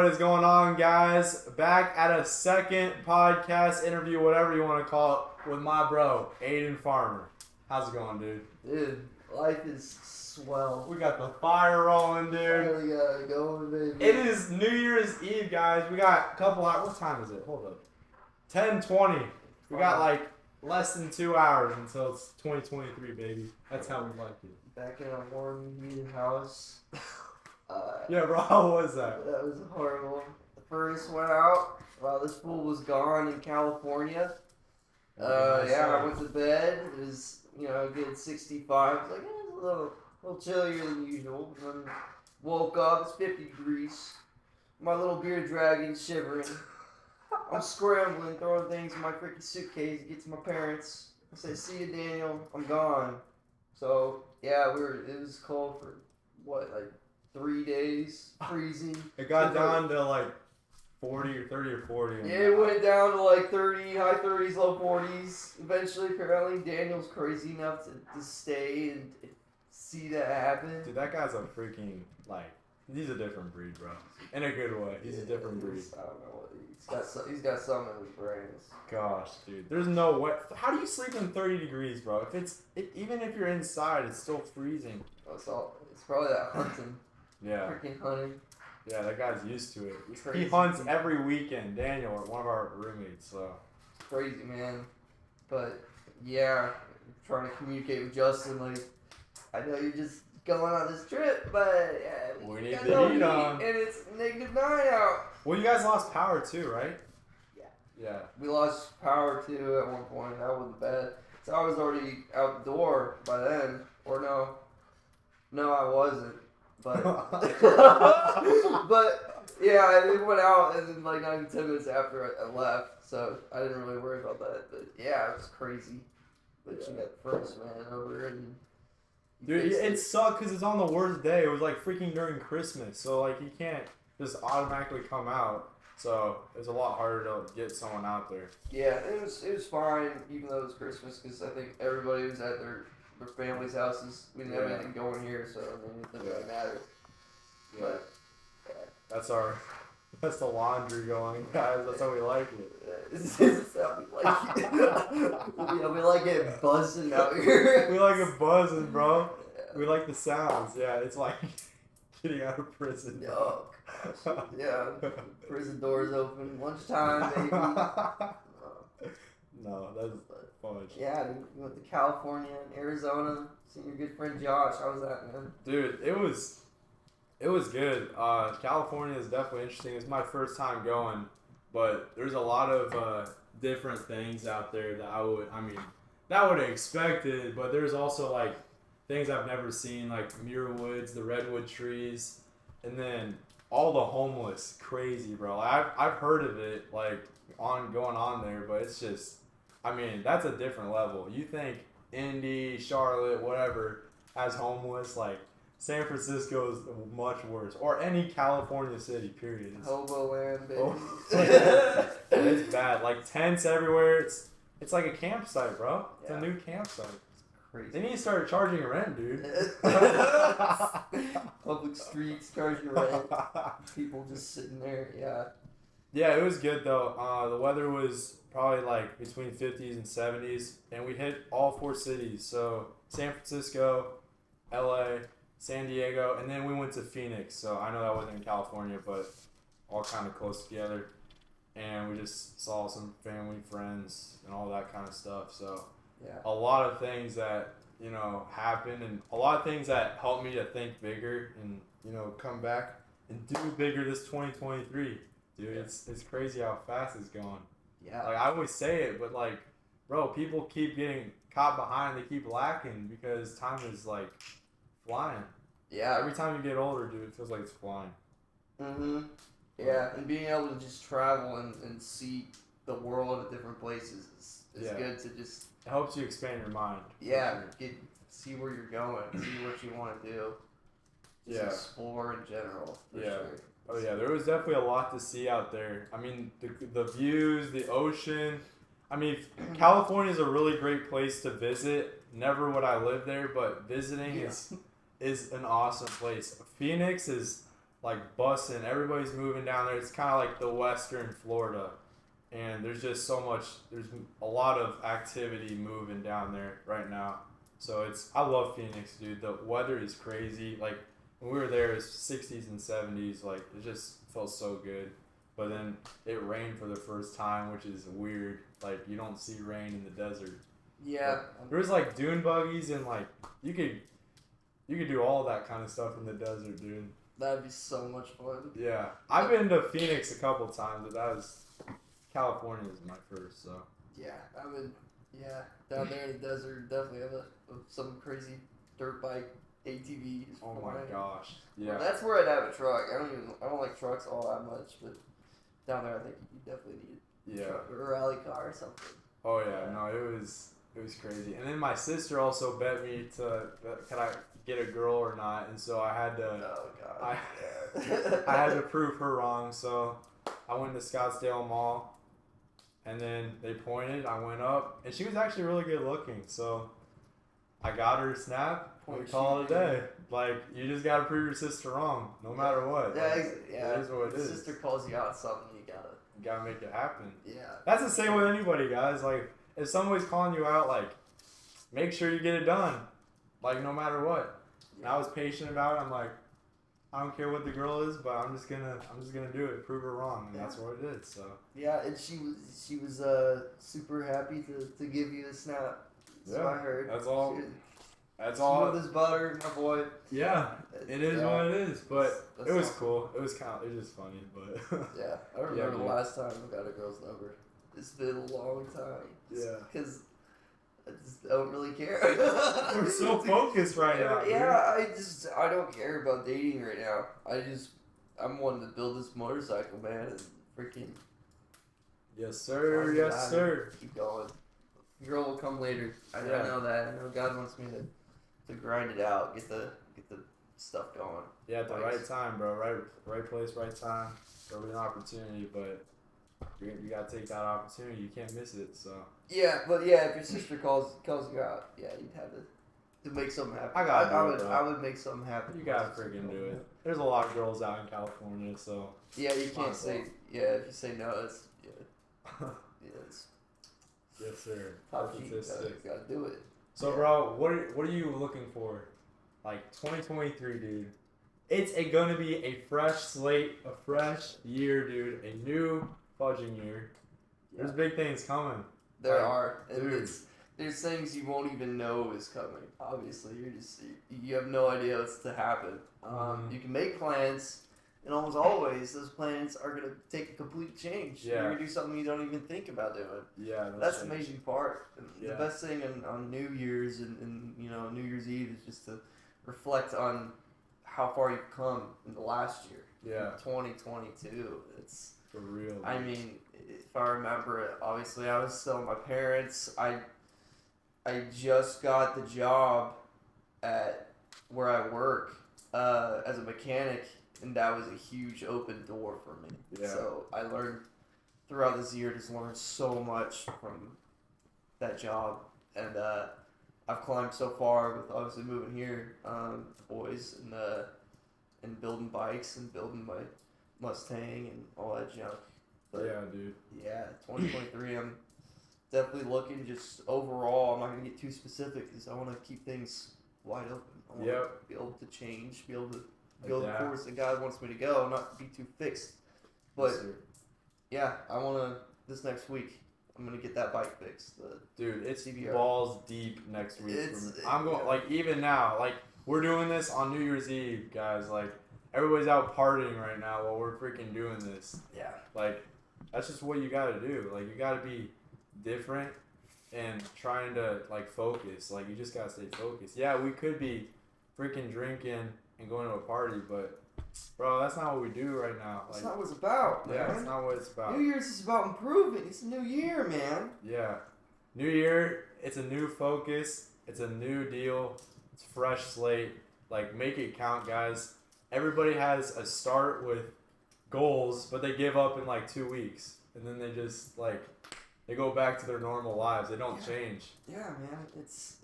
What is going on, guys? Back at a second podcast interview, whatever you want to call it, with my bro, Aiden Farmer. How's it going, dude? Dude, life is swell. We got the fire rolling, dude. Finally got it going, baby. It is New Year's Eve, guys. We got a couple hours. What time is it? Hold up. 10:20. We got like less than 2 hours until it's 2023, baby. That's how we like it. Back in a warm, heated house. Yeah, bro, how was that? That was horrible. The furnace went out while this fool was gone in California. I went to bed. It was, good 65. It's like, it's a little chillier than usual. And then woke up, it's 50 degrees. My little beard dragon shivering. I'm scrambling, throwing things in my freaking suitcase to get to my parents. I say, see you, Daniel. I'm gone. So, yeah, it was cold for, 3 days, freezing. It got down to like 40 or 30 or 40. Yeah, it went down to like 30, high 30s, low 40s. Eventually, apparently, Daniel's crazy enough to stay and see that happen. Dude, that guy's a freaking, he's a different breed, bro. In a good way. He's a different breed. I don't know. He's got something in his brains. Gosh, dude. There's no way. How do you sleep in 30 degrees, bro? Even if you're inside, it's still freezing. It's probably that hunting. Yeah. Freaking hunting. Yeah, that guy's used to it. Crazy. He hunts every weekend. Daniel, one of our roommates, so. It's crazy, man. But, yeah, trying to communicate with Justin, I know you're just going on this trip, but we need the heat on. And it's -9 out. Well, you guys lost power too, right? Yeah. Yeah. We lost power too at one point. That wasn't bad. So I was already out the door by then. Or no, I wasn't. But yeah, it went out and then 10 minutes after I left. So I didn't really worry about that. But yeah, it was crazy. But you got the first man over and. Dude, it sucked because it's on the worst day. It was freaking during Christmas, so you can't just automatically come out. So it's a lot harder to get someone out there. Yeah, it was fine, even though it was Christmas, because I think everybody was at their family's houses. We didn't have anything going here, so it didn't really matter. Yeah. But that's the laundry going, guys. That's how we like it. This is how we like it. We like it buzzing out here. We like it buzzing, bro. Yeah. We like the sounds. Yeah, it's like getting out of prison. Oh, gosh. Yeah. Prison doors open. Lunchtime, baby. No, that's fudge. Yeah, we went to California and Arizona. Seen your good friend Josh. How was that, man? Dude, it was good. California is definitely interesting. It's my first time going, but there's a lot of different things out there that I would have expected, but there's also things I've never seen, like Muir Woods, the redwood trees, and then all the homeless. Crazy, bro. I've heard of it going on there, but it's just, that's a different level. You think Indy, Charlotte, whatever has homeless, San Francisco is much worse, or any California city, period. Hobo land, baby. It's bad. Tents everywhere. It's like a campsite, bro. It's a new campsite. Crazy. They need to start charging rent, dude. Public streets charging rent. People just sitting there. Yeah. Yeah, it was good though. The weather was probably between 50s and 70s, and we hit all 4 cities. So San Francisco, LA, San Diego, and then we went to Phoenix. So I know that wasn't in California, but all kind of close together. And we just saw some family, friends, and all that kind of stuff. So yeah, a lot of things that, happened, and a lot of things that helped me to think bigger and, come back and do bigger this 2023. Dude, yeah. It's crazy how fast it's going. Yeah. I always say it, but bro, people keep getting caught behind. They keep lacking because time is flying. Yeah. Every time you get older, dude, it feels like it's flying. Mhm. Yeah, and being able to just travel and see the world at different places is good to just. It helps you expand your mind. Yeah, see where you're going, see what you want to do. Just explore in general. For sure. Oh yeah, there was definitely a lot to see out there. The views, the ocean. California is a really great place to visit. Never would I live there, but visiting is an awesome place. Phoenix is like busing. Everybody's moving down there. It's kind of like the western Florida, and there's just so much. There's a lot of activity moving down there right now. So I love Phoenix, dude. The weather is crazy. Like when we were there, it was 60s and 70s. Like it just felt so good. But then it rained for the first time, which is weird. Like you don't see rain in the desert. Yeah. There was like dune buggies and like you could do all that kind of stuff in the desert, dude. That'd be so much fun. Yeah, I've been to Phoenix a couple times, but California is my first. So Yeah, I would. Yeah, down there in the desert, definitely have some crazy dirt bike ATVs. oh my flying. gosh, Well, yeah, that's where I'd have a truck. I don't like trucks all that much, but down there I think you definitely need a yeah. truck or a rally car or something. Oh yeah, no, it was crazy. And then my sister also bet me can I get a girl or not, and so I had to. Oh god. I had to prove her wrong, so I went to Scottsdale Mall, and then they pointed. I went up, and she was actually really good looking, so I got her snap. We call it a day. Like you just gotta prove your sister wrong, no matter what. Yeah, Like, yeah. it is what it If is. sister calls you out something, you You gotta make it happen. yeah. That's the same with anybody, guys. Like if somebody's calling you out, like make sure you get it done, like no matter what. And I was patient about it. I'm like, I don't care what the girl is, but I'm just gonna do it, prove her wrong, and that's what it is. So Yeah, and she was super happy to give you the snap. So Yeah, I heard. that's all. She, That's all. Smooth as butter, my boy. Yeah, it is Yeah. what it is. But That's it was awesome. cool. It was just funny, but Yeah, I remember the dude. last time I got a girl's number. It's been a long time. Yeah. Because I just don't really care. We're so focused right now. Yeah, I don't care about dating right now. I'm wanting to build this motorcycle, man, and freaking Yes, sir. grind it Yes, out sir. and keep going. Girl will come later. I Yeah. know that. I know God wants me to grind it out, get the stuff going. Yeah, at the Thanks. right time, bro. Right place, right time. There'll be an opportunity, but you gotta take that opportunity. You can't miss it. So Yeah, but yeah, if your sister calls you out, yeah, you'd have to make something happen. I would make something happen. you gotta freaking do it. There's a lot of girls out in California, so Yeah, you can't Might as say well. if you say no, it's it's yes, sir. top key. You Statistics. gotta do it. So, bro, what are you looking for? Like 2023, dude. It's gonna be a fresh slate, a fresh year, dude. A new fudging year. There's big things coming. There Like, are. And dude. there's things you won't even know is coming. Obviously, you have no idea what's to happen. Mhm. You can make plans, and almost always those plans are gonna take a complete change. Yeah. You're gonna do something you don't even think about doing. Yeah, That's the amazing part. And Yeah. The best thing on New Year's and New Year's Eve is just to reflect on how far you've come in the last year. Yeah, 2022. It's. for real. I dude. mean, if I remember it, obviously I was still with my parents. I just got the job at where I work as a mechanic, and that was a huge open door for me. Yeah. So I learned throughout this year, just learned so much from that job, and I've climbed so far with obviously moving here, the boys, and building bikes and building my Mustang and all that junk. But Yeah, dude. yeah, 2023. I'm definitely looking just overall. I'm not gonna get too specific because I want to keep things wide open. I want to be able to change, be able to go the Adapt. course that God wants me to go, not be too fixed. But Yes, sir. yeah, I want to. This next week, I'm gonna get that bike fixed. Dude, it's CBR. balls deep next week. It's- For me. I'm going yeah. like even now, like we're doing this on New Year's Eve, guys. Like everybody's out partying right now while we're freaking doing this. Yeah. Like that's just what you gotta do. Like you gotta be different and trying to like focus. Like you just gotta stay focused. Yeah, we could be freaking drinking and going to a party, but bro, that's not what we do right now. That's Like not what it's about, yeah, man. that's not what it's about. New Year's is about improving. It's a new year, man. Yeah. New year, it's a new focus. It's a new deal. It's fresh slate. Like make it count, guys. Everybody has a start with goals, but they give up in like 2 weeks. And then they just like they go back to their normal lives. They don't Yeah. change. Yeah, man. It's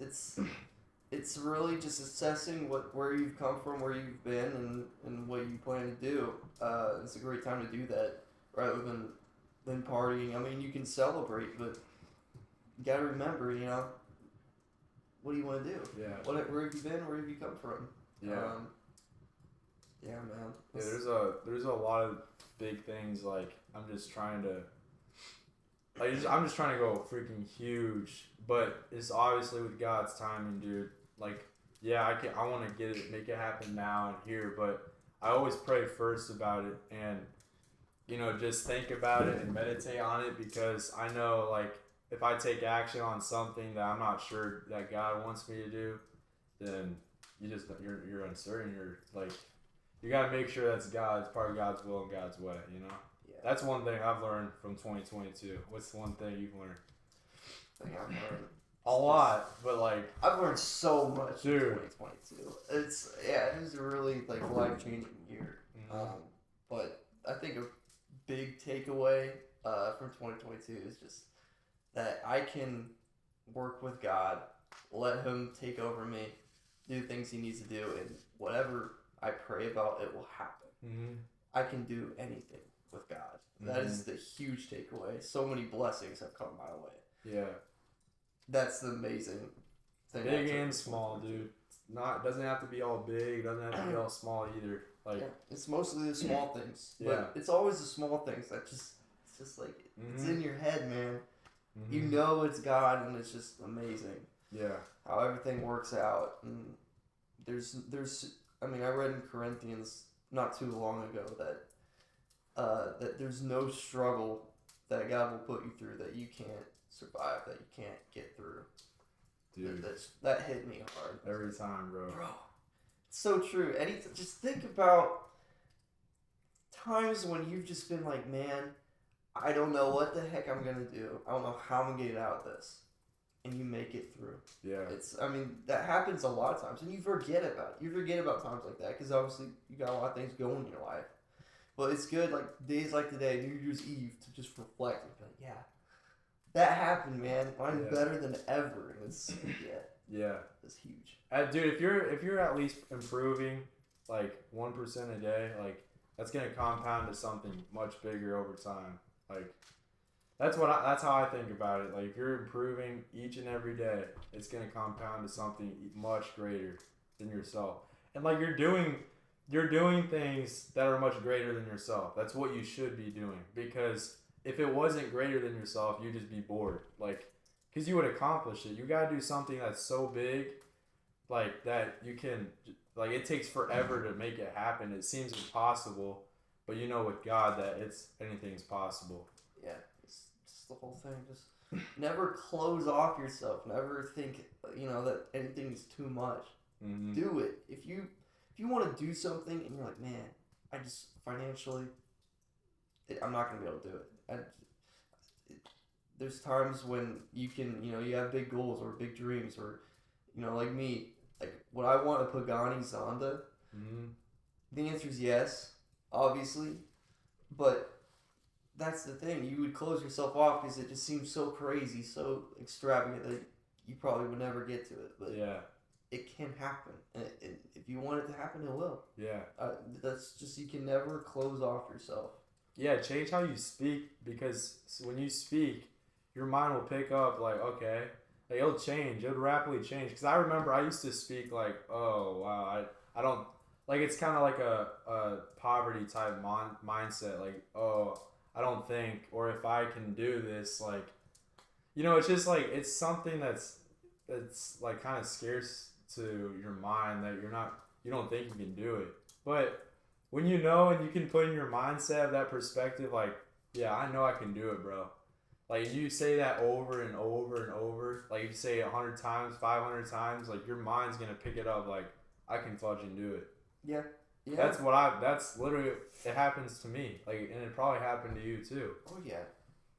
it's really just assessing where you've come from, where you've been, and what you plan to do. It's a great time to do that rather than partying. I mean, you can celebrate, but you gotta remember, what do you want to do? Yeah. Where have you been? Where have you come from? Yeah. Yeah, man. Yeah, there's a lot of big things. Like I'm just trying to go freaking huge, but it's obviously with God's timing, dude. Like, yeah, I want to make it happen now and here, but I always pray first about it and just think about it and meditate on it, because I know, like, if I take action on something that I'm not sure that God wants me to do, then you're uncertain. You're like, you gotta make sure that's God's part of God's will and God's way. Yeah. That's one thing I've learned from 2022. What's the one thing you've learned? I think I've learned A lot, but like I've learned so much in Dude. 2022. It was a really like life changing year. Mhm. But I think a big takeaway from 2022 is just that I can work with God, let Him take over me, do things He needs to do, and whatever I pray about, it will happen. Mhm. I can do anything with God. That is the huge takeaway. So many blessings have come my way. Yeah. That's the amazing thing. Big and small, dude. Doesn't have to be all big. Doesn't have to be all small either. Like, Yeah, it's mostly the small things. Yeah. But it's always the small things that it's just like, it's in your head, man. mhm. You know it's God, and it's just amazing Yeah. how everything works out. And I read in Corinthians not too long ago that there's no struggle that God will put you through that you can't survive, that you can't get through. Dude. That hit me hard. Every time, bro. Bro, it's so true. Just think about times when you've just been like, man, I don't know what the heck I'm gonna do. I don't know how I'm gonna get out of this, and you make it through. Yeah. That happens a lot of times, and you forget about it. You forget about times like that because obviously you got a lot of things going in your life. But it's good, like days like today, New Year's Eve, to just reflect and be like, yeah, that happened, man. I'm better than ever, and it's Yeah. it's huge. Dude, if you're at least improving like 1% a day, like that's gonna compound to something much bigger over time. Like that's how I think about it. Like if you're improving each and every day, it's gonna compound to something much greater than yourself. And like you're doing things that are much greater than yourself. That's what you should be doing, because if it wasn't greater than yourself, you'd just be bored. Like, because you would accomplish it. You gotta do something that's so big, like that you can, like it takes forever to make it happen. It seems impossible, but you know with God that anything's possible. Yeah, it's just the whole thing. Just never close off yourself. Never think that anything's too much. Mm-hmm. Do it. If you want to do something and you're like, man, I just financially, I'm not gonna be able to do it. There's times when you can, you have big goals or big dreams, or like me, like would I want a Pagani Zonda? Mm-hmm. The answer is yes, obviously, but that's the thing. You would close yourself off because it just seems so crazy, so extravagant that you probably would never get to it. But yeah, it can happen, and if you want it to happen, it will. Yeah. That's just, you can never close off yourself. Yeah, change how you speak, because when you speak, your mind will pick up like, okay, like it'll change. It'll rapidly change. Because I remember I used to speak like, oh wow, I don't, like it's kind of like a poverty type mindset. Like, oh, I don't think, or if I can do this, like, it's just like, it's something that's like kind of scarce to your mind, that you don't think you can do it. But when and you can put in your mindset of that perspective, like, yeah, I know I can do it, bro. Like, you say that over and over and over, like you say 100 times, 500 times, like your mind's gonna pick it up, like, I can fucking do it. Yeah. Yeah. That's literally, it happens to me. Like, and it probably happened to you too. Oh yeah.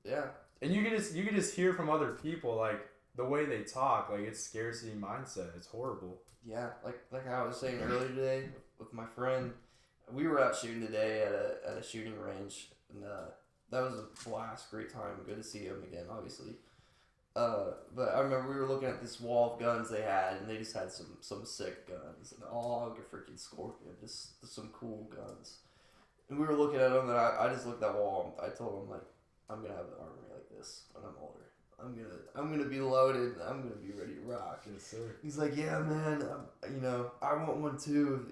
Yeah. And you can just hear from other people, like, the way they talk, like, it's scarcity mindset. It's horrible. Yeah, like I was saying earlier today with my friend, we were out shooting today at a shooting range, and that was a blast, great time, good to see him again, obviously. But I remember we were looking at this wall of guns they had, and they just had some sick guns, and all a freaking Scorpion, just some cool guns. And we were looking at them, and I just looked at that wall. And I told him like, I'm gonna have an armory like this when I'm older. I'm gonna be loaded. I'm gonna be ready to rock. Yes, sir. He's like, yeah, man. I want one too.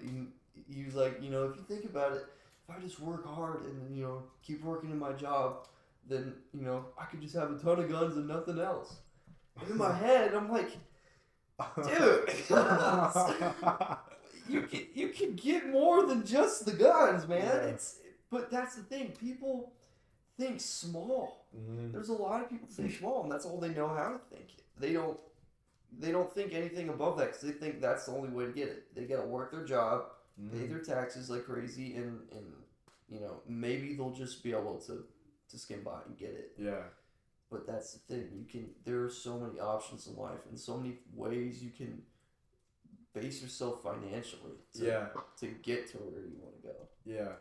He was like, if you think about it, if I just work hard and keep working in my job, then I could just have a ton of guns and nothing else. And in my head, I'm like, dude, you can get more than just the guns, man. Yeah. But that's the thing. People think small. Mm-hmm. There's a lot of people who think small, and that's all they know how to think. They don't think anything above that because they think that's the only way to get it. They gotta work their job, pay their taxes like crazy, and maybe they'll just be able to skim by and get it. Yeah. But that's the thing. There are so many options in life and so many ways you can base yourself financially to get to where you want to go. Yeah.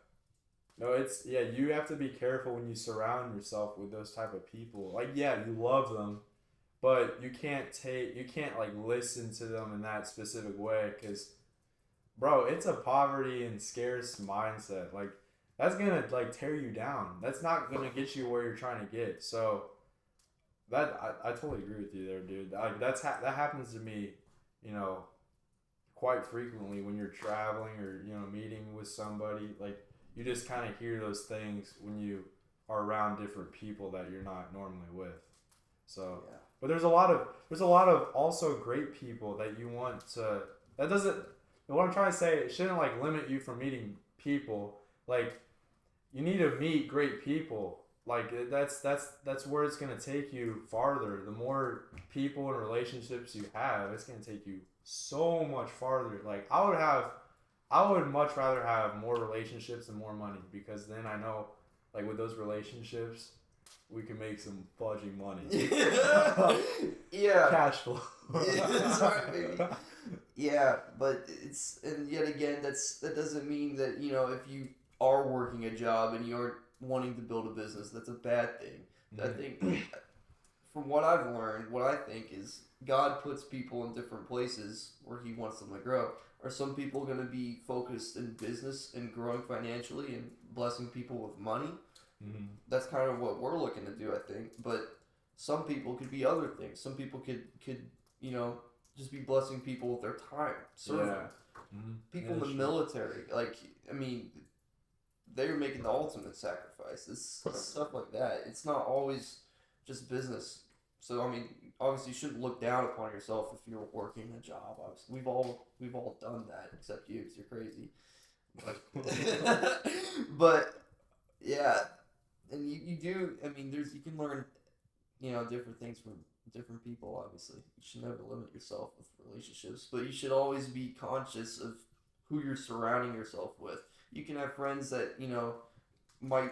No, you have to be careful when you surround yourself with those type of people. Like, yeah, you love them, but you can't like listen to them in that specific way because, bro, it's a poverty and scarce mindset. Like, that's gonna like tear you down. That's not gonna get you where you're trying to get. So, I totally agree with you there, dude. Like, that happens to me, quite frequently when you're traveling or meeting with somebody. Like, you just kind of hear those things when you are around different people that you're not normally with. So, yeah. But there's a lot of also great people that you want to. That doesn't. What I'm trying to say, it shouldn't like limit you from meeting people. Like, you need to meet great people. Like, that's where it's gonna take you farther. The more people and relationships you have, it's gonna take you so much farther. Like, I would much rather have more relationships and more money because then I know, like, with those relationships, we can make some fudging money. Yeah. Cash flow. That's right, baby. Yeah, but and yet again, that doesn't mean that, if you are working a job and you're wanting to build a business, that's a bad thing. Mm-hmm. I think, from what I've learned, what I think is God puts people in different places where He wants them to grow. Are some people going to be focused in business and growing financially and blessing people with money? Mm-hmm. That's kind of what we're looking to do, I think. But some people could be other things. Some people could just be blessing people with their time, serving. Yeah. Mm-hmm. People in the military, like, I mean, they're making the ultimate sacrifice. It's stuff like that. It's not always just business. So, I mean, obviously you shouldn't look down upon yourself if you're working a job. Obviously, we've all done that, except you, because you're crazy. But yeah, and you do. I mean, you can learn, different things from different people. Obviously, you should never limit yourself with relationships, but you should always be conscious of who you're surrounding yourself with. You can have friends that might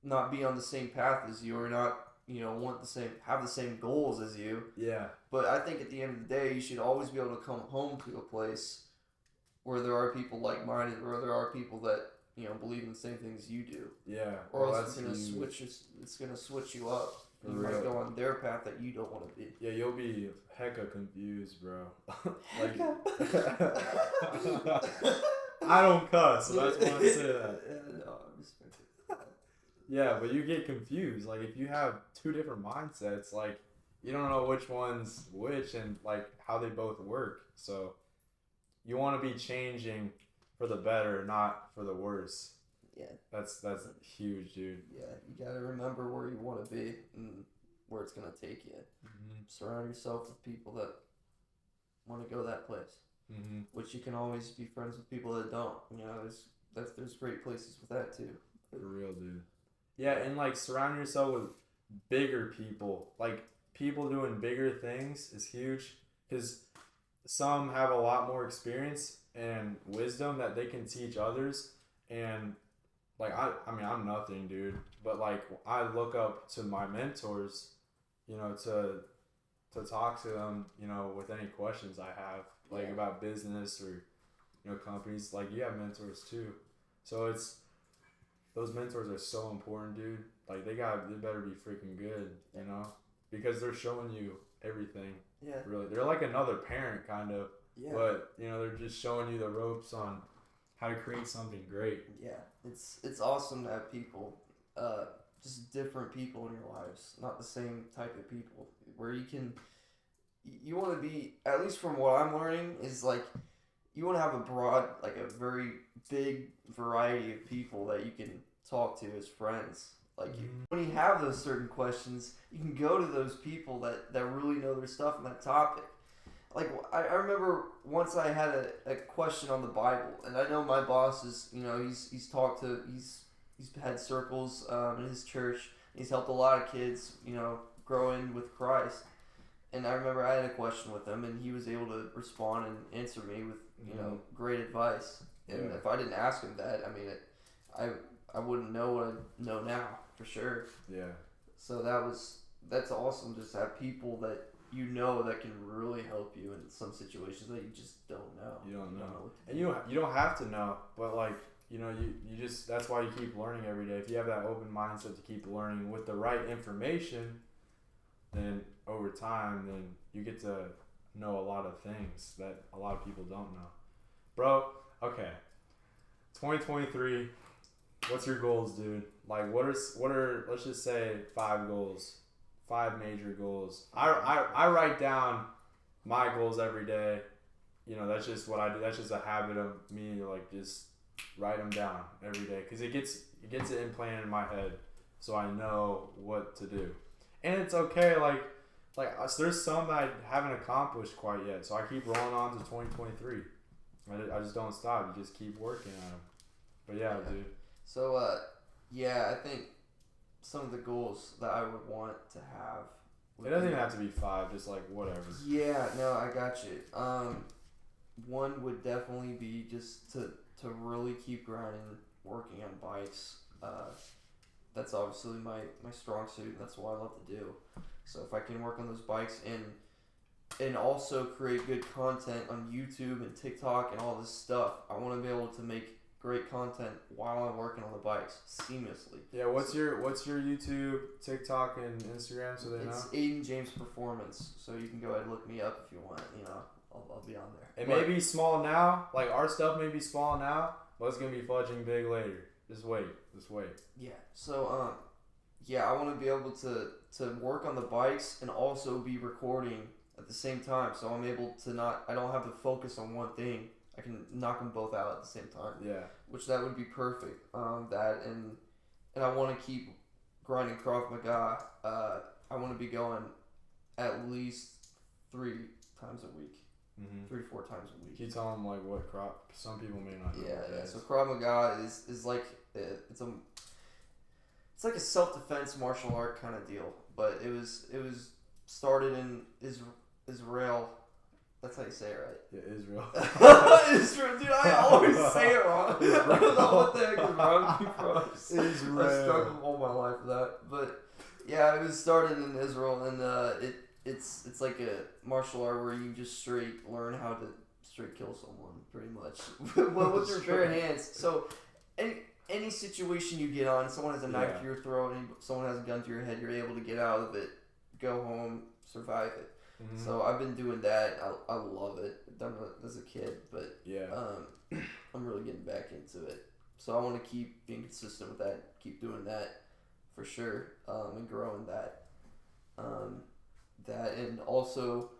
not be on the same path as you, or not have the same goals as you. Yeah. But I think at the end of the day, you should always be able to come home to a place where there are people like-minded, where there are people that believe in the same things you do. Yeah. Or else it's gonna switch you up. You might go on their path that you don't want to be. Yeah, you'll be hecka confused, bro. I don't cuss, so that's why I say that. No, I respect it. Yeah, but you get confused. Like, if you have two different mindsets, like, you don't know which one's which and, like, how they both work. So, you want to be changing for the better, not for the worse. Yeah. That's huge, dude. Yeah, you got to remember where you want to be and where it's going to take you. Mm-hmm. Surround yourself with people that want to go that place. Mm-hmm. Which you can always be friends with people that don't. There's great places with that, too. For real, dude. Yeah, and, like, surround yourself with bigger people. Like, people doing bigger things is huge. Because some have a lot more experience and wisdom that they can teach others. And, like, I mean, I'm nothing, dude. But, like, I look up to my mentors, to talk to them, with any questions I have, like, about business or, companies. Like, you have mentors, too. So, those mentors are so important, dude. Like, they better be freaking good, because they're showing you everything. Yeah. Really, they're like another parent, kind of. Yeah. But they're just showing you the ropes on how to create something great. Yeah. It's awesome to have people, just different people in your lives, not the same type of people, where you want to be, at least from what I'm learning, is like you want to have a very big variety of people that you can talk to as friends. Like when you have those certain questions, you can go to those people that really know their stuff on that topic. Like I remember once I had a question on the Bible, and I know my boss is he's had circles in his church. He's helped a lot of kids grow in with Christ. And I remember I had a question with him, and he was able to respond and answer me with great advice. And if I didn't ask him that, I mean, I wouldn't know what I know now for sure. Yeah. So that's awesome. Just to have people that that can really help you in some situations that you just don't know. You don't know. And you don't have to know, but like you just, that's why you keep learning every day. If you have that open mindset to keep learning with the right information, then over time, then you get to know a lot of things that a lot of people don't know. Bro, okay. 2023, what's your goals, dude? Like, what are let's just say 5 goals, 5 major goals. I write down my goals every day. That's just what I do. That's just a habit of me, like, just write them down every day, because it gets it implanted in my head, so I know what to do. And it's okay, like there's some that I haven't accomplished quite yet, so I keep rolling on to 2023. I just don't stop. You just keep working on them. But yeah, dude. So I think some of the goals that I would want to have. It doesn't even have to be 5, just like whatever. Yeah, no, I got you. One would definitely be just to really keep grinding, working on bikes. That's obviously my strong suit, and that's what I love to do. So if I can work on those bikes and also create good content on YouTube and TikTok and all this stuff, I want to be able to make great content while I'm working on the bikes seamlessly. Yeah, what's your YouTube, TikTok, and Instagram, so they know? It's Aiden James Performance, so you can go ahead and look me up if you want. I'll be on there. It may be small now, like our stuff may be small now, but it's gonna be fudging big later. Just wait. Yeah. So I want to be able to work on the bikes and also be recording at the same time, so I'm able to I don't have to focus on one thing. I can knock them both out at the same time. Yeah. Which that would be perfect. That and I want to keep grinding Krav Maga. I want to be going at least 3 times a week. 3 to 4 times a week. Can you tell them like what crop? Some people may not know. Yeah. So Krav Maga is like it's like a self-defense martial art kind of deal, but it was started in Israel. That's how you say it, right? Yeah, Israel. Israel, dude, I always say it wrong. I don't know what the heck is wrong with me, bro. Israel. I struggled all my life with that. But yeah, it was started in Israel, and it's like a martial art where you just straight learn how to straight kill someone, pretty much, with your bare hands. So any situation you get on, someone has a knife to your throat, and someone has a gun to your head, you're able to get out of it, go home, survive it. Mm-hmm. So I've been doing that. I love it. I've done it as a kid, but I'm really getting back into it. So I want to keep being consistent with that, keep doing that for sure, and growing that. That, and also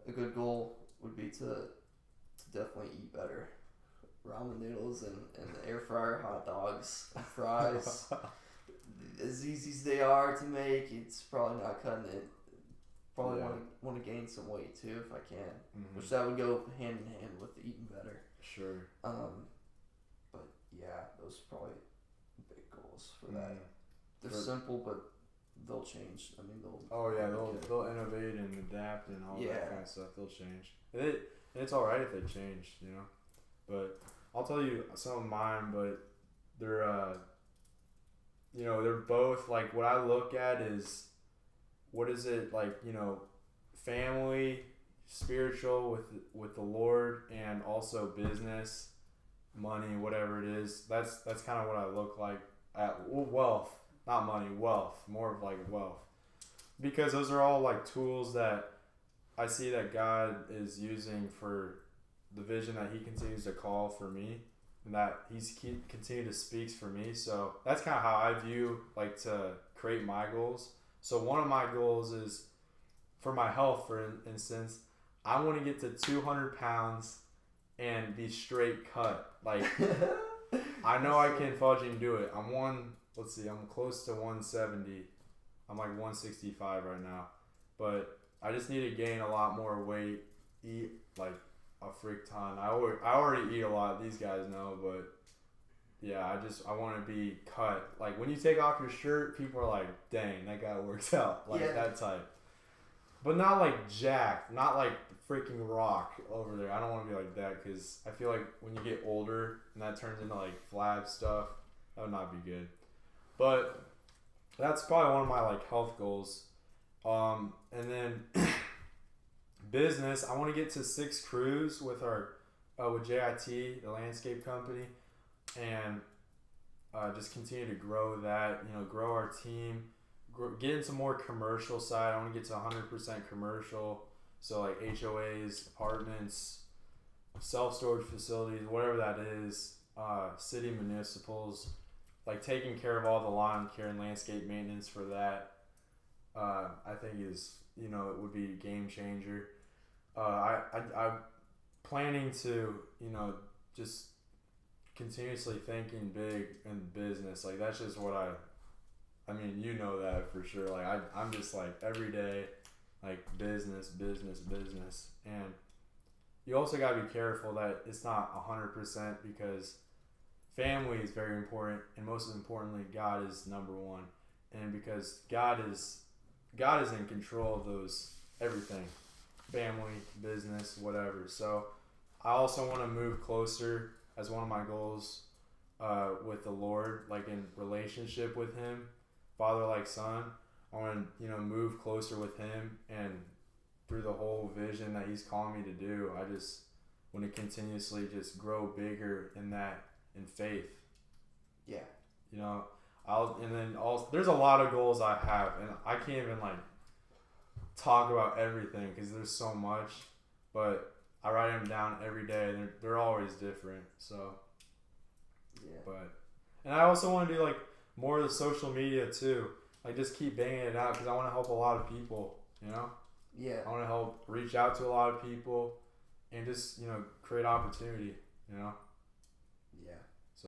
a good goal would be to definitely eat better. Ramen noodles and air fryer hot dogs and fries. As easy as they are to make, it's probably not cutting it. Probably want to gain some weight too if I can, which that would go hand in hand with eating better. Sure. But yeah, those are probably big goals for that. They're simple, but they'll change. I mean, they'll innovate and adapt and all that kind of stuff. They'll change. And it's all right if they change, But I'll tell you some of mine, but they're they're both like, what I look at is, what is it like, family, spiritual with the Lord, and also business, money, whatever it is. That's kind of what I look like at wealth, not money, wealth, more of like wealth. because those are all like tools that I see that God is using for the vision that He continues to call for me, and that He's continue to speaks for me. So that's kind of how I view like to create my goals. So one of my goals is for my health, for instance. I want to get to 200 pounds and be straight cut. Like I know I can fudging do it. I'm close to 170. I'm like 165 right now, but I just need to gain a lot more weight, eat like a frick ton. I already eat a lot. These guys know, but yeah, I want to be cut. Like when you take off your shirt, people are like, "Dang, that guy works out." Like that type, but not like jacked, not like freaking Rock over there. I don't want to be like that because I feel like when you get older and that turns into like flab stuff, that would not be good. But that's probably one of my like health goals. And then business, I want to get to 6 crews with with JIT, the landscape company, and just continue to grow that. Grow our team, get into more commercial side. I want to get to 100% commercial. So like HOAs, apartments, self-storage facilities, whatever that is, city municipals, like taking care of all the lawn care and landscape maintenance for that, I think is, it would be a game changer. I'm planning to, just continuously thinking big in business. Like that's just what I mean, that for sure. Like I'm just like every day, like business, and you also got to be careful that it's not 100% because family is very important, and most importantly, God is number one, and because God is in control of those everything, family, business, whatever. So I also want to move closer as one of my goals with the Lord, like in relationship with Him, Father like Son. I want to move closer with Him, and through the whole vision that He's calling me to do, I just want to continuously just grow bigger in faith. Yeah. There's a lot of goals I have, and I can't even like talk about everything because there's so much, but I write them down every day, and they're always different. So yeah. And I also want to do like more of the social media too. Like just keep banging it out because I want to help a lot of people. Yeah. I want to help reach out to a lot of people, and just create opportunity. Yeah.